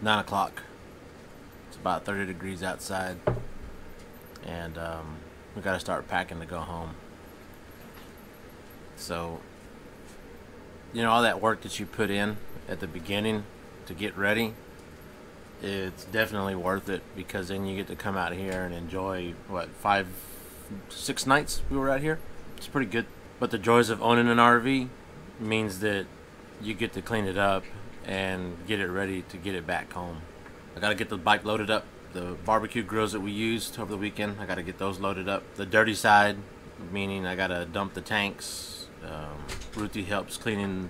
9 o'clock. It's about 30 degrees outside, and we got to start packing to go home. So, you know, all that work that you put in at the beginning to get ready, it's definitely worth it, because then you get to come out here and enjoy, what, 5-6 nights we were out here. It's pretty good. But the joys of owning an RV means that you get to clean it up and get it ready to get it back home. I gotta get the bike loaded up. The barbecue grills that we used over the weekend, I gotta get those loaded up. The dirty side, meaning I gotta dump the tanks. Ruthie helps cleaning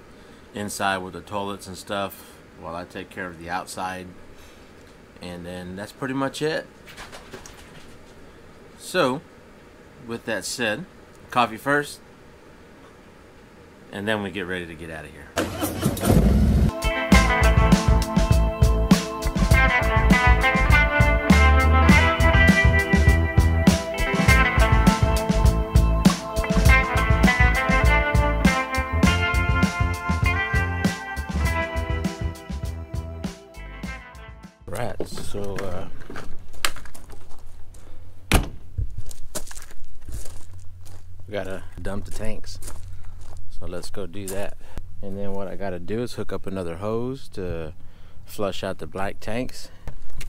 inside with the toilets and stuff while I take care of the outside. And then that's pretty much it. So, with that said, coffee first, and then we get ready to get out of here. Right, so we gotta dump the tanks, so let's go do that. And then what I gotta do is hook up another hose to flush out the black tanks.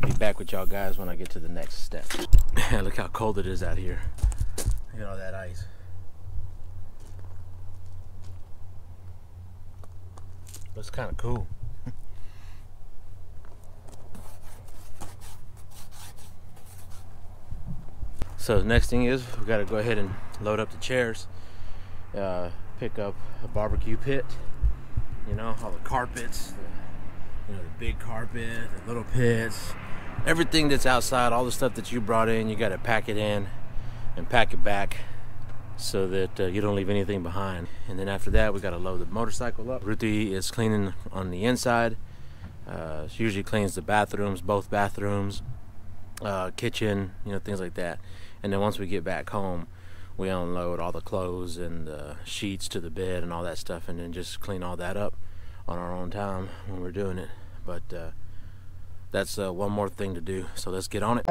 Be back with y'all guys when I get to the next step. Look how cold it is out here. Look at all that ice. Looks kind of cool. So the next thing is we gotta go ahead and load up the chairs, pick up a barbecue pit, you know, all the carpets, the big carpet, the little pits, everything that's outside, all the stuff that you brought in, you gotta pack it in and pack it back so that you don't leave anything behind. And then after that, we gotta load the motorcycle up. Ruthie is cleaning on the inside. She usually cleans the bathrooms, both bathrooms, kitchen, you know, things like that. And then once we get back home, we unload all the clothes and the sheets to the bed and all that stuff, and then just clean all that up on our own time when we're doing it. But that's one more thing to do, so let's get on it.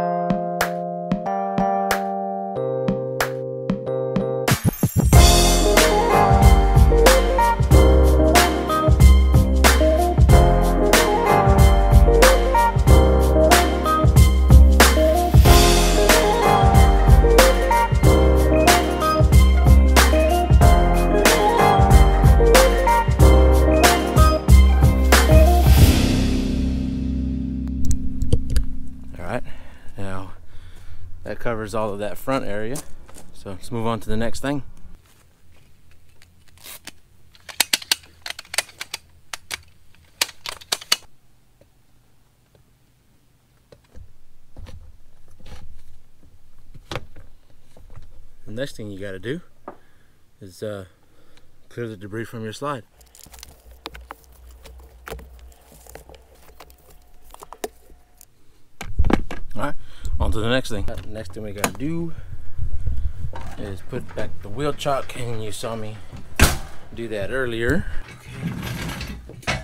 Now that covers all of that front area, so let's move on to the next thing. The next thing you got to do is clear the debris from your slide. Alright, on to the next thing. The next thing we gotta do is put back the wheel chock, and you saw me do that earlier. Okay.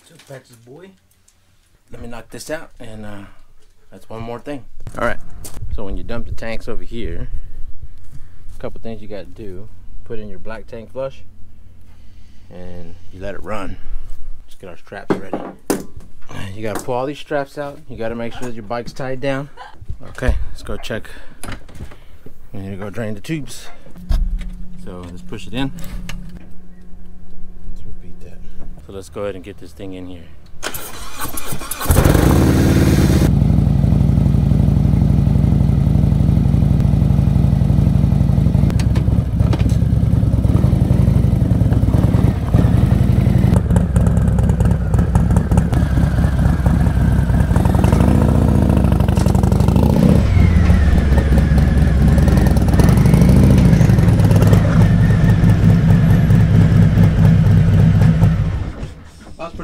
So patch this boy. Let me knock this out, and that's one more thing. Alright, so when you dump the tanks over here, a couple things you gotta do. Put in your black tank flush, and you let it run. Get our straps ready. You gotta pull all these straps out. You gotta make sure that your bike's tied down. Okay, let's go check. We need to go drain the tubes. So let's push it in. Let's repeat that. So let's go ahead and get this thing in here.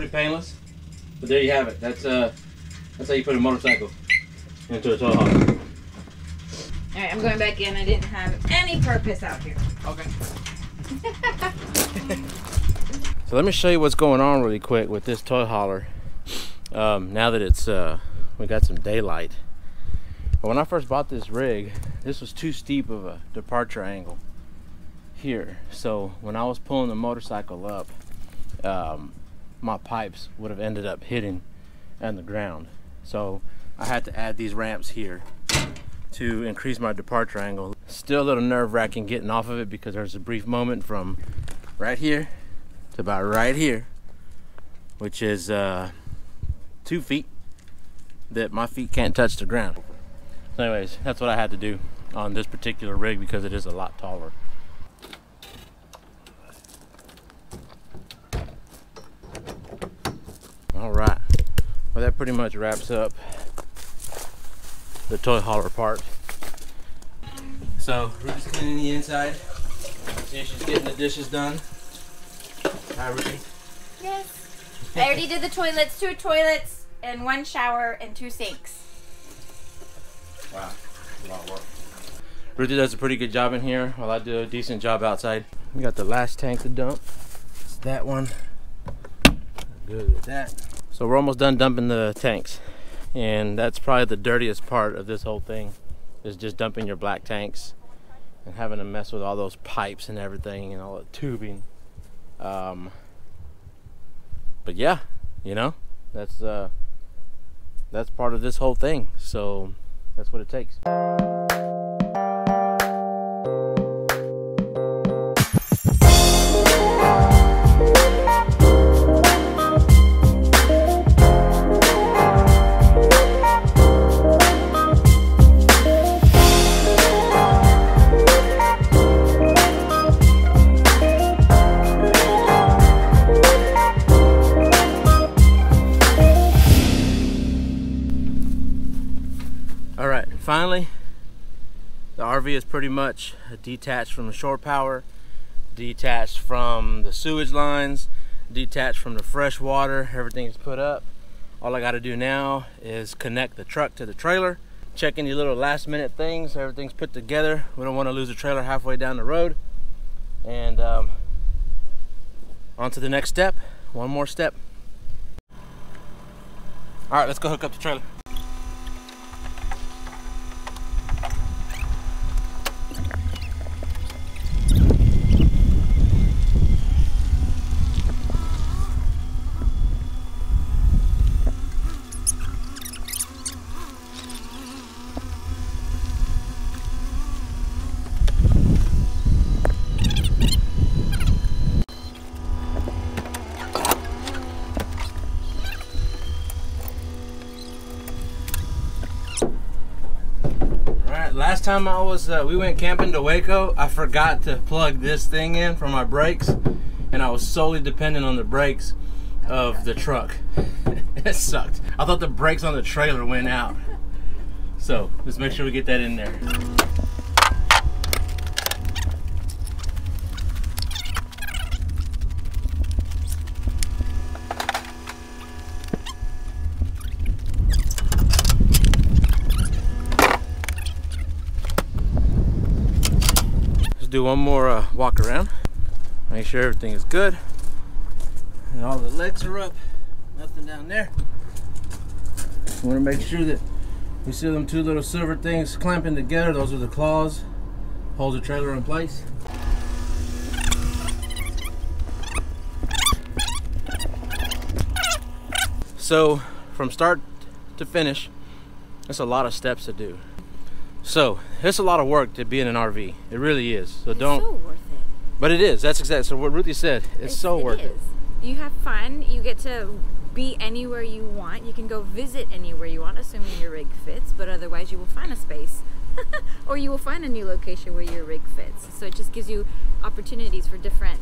Painless, but there you have it. That's how you put a motorcycle into a tow haul. Alright, I'm going back in. I didn't have any purpose out here. Okay. So let me show you what's going on really quick with this toy hauler. Now that it's we got some daylight. But when I first bought this rig, this was too steep of a departure angle here. So when I was pulling the motorcycle up, my pipes would have ended up hitting on the ground. So I had to add these ramps here to increase my departure angle. Still a little nerve-wracking getting off of it because there's a brief moment from right here to about right here, which is 2 feet that my feet can't touch the ground. So anyways, that's what I had to do on this particular rig because it is a lot taller. All right, well, that pretty much wraps up the toy hauler part. So Ruth's cleaning the inside. Yeah, she's getting the dishes done. Hi, Ruthie. Yes. I already did the toilets, 2 toilets, and 1 shower, and 2 sinks. Wow, a lot of work. Ruthie does a pretty good job in here while I do a decent job outside. We got the last tank to dump. It's that one. Good with that. So we're almost done dumping the tanks. And that's probably the dirtiest part of this whole thing, is just dumping your black tanks and having to mess with all those pipes and everything and all the tubing. But yeah, you know, that's part of this whole thing. So that's what it takes. Finally, the RV is pretty much detached from the shore power, detached from the sewage lines, detached from the fresh water. Everything is put up. All I got to do now is connect the truck to the trailer, check any little last minute things. Everything's put together. We don't want to lose the trailer halfway down the road. And on to the next step. One more step. All right, let's go hook up the trailer. Last time I was, we went camping to Waco, I forgot to plug this thing in for my brakes, and I was solely dependent on the brakes of the truck. It sucked. I thought the brakes on the trailer went out. So let's make sure we get that in there. Do one more walk around, make sure everything is good and all the legs are up, nothing down there. We want to make sure that we see them 2 little silver things clamping together. Those are the claws, hold the trailer in place. So from start to finish, it's a lot of steps to do. So it's a lot of work to be in an RV. It really is. So don't. It's so worth it. But it is. That's exactly. So what Ruthie said. It's so worth it. You have fun. You get to be anywhere you want. You can go visit anywhere you want, assuming your rig fits. But otherwise, you will find a space, or you will find a new location where your rig fits. So it just gives you opportunities for different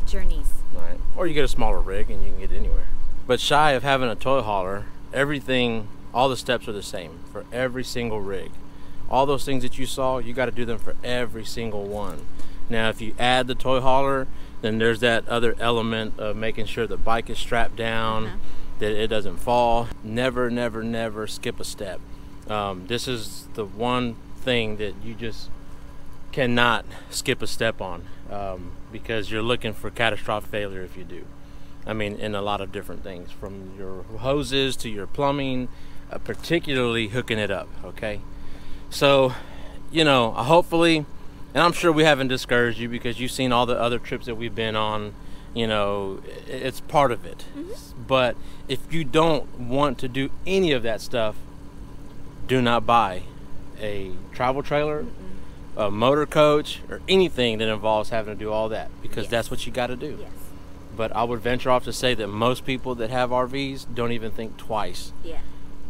journeys. Right. Or you get a smaller rig and you can get anywhere. But shy of having a toy hauler, everything, all the steps are the same for every single rig. All those things that you saw, you got to do them for every single one. Now, if you add the toy hauler, then there's that other element of making sure the bike is strapped down, that it doesn't fall. Never, never, never skip a step. This is the one thing that you just cannot skip a step on, because you're looking for catastrophic failure if you do. I mean, in a lot of different things, from your hoses to your plumbing, particularly hooking it up, okay? So, you know, hopefully, and I'm sure we haven't discouraged you because you've seen all the other trips that we've been on, you know, it's part of it. But if you don't want to do any of that stuff, do not buy a travel trailer, a motor coach, or anything that involves having to do all that, because that's what you got to do. Yes. But I would venture off to say that most people that have RVs don't even think twice. Yeah.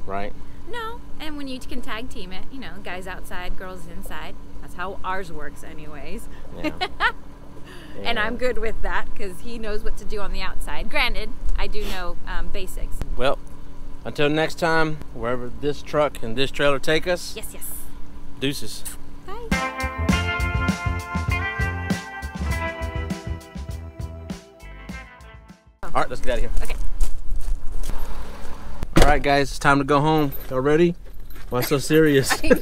Right? No, and when you can tag team it, you know, guys outside, girls inside. That's how ours works anyways. Yeah. And I'm good with that because he knows what to do on the outside. Granted, I do know basics. Well, until next time, wherever this truck and this trailer take us. Yes, yes. Deuces. Bye. All right, let's get out of here. Okay. All right, guys, it's time to go home. Y'all ready? Why so serious? I know.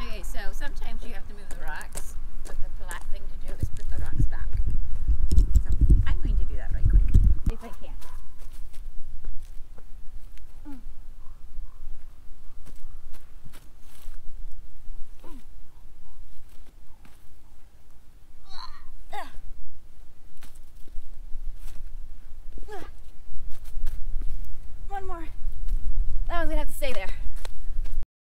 Okay, so sometimes you have to move the rocks, but the polite thing to do is put the rocks back. So I'm going to do that right quick, if I can. One more. That one's gonna have to stay there.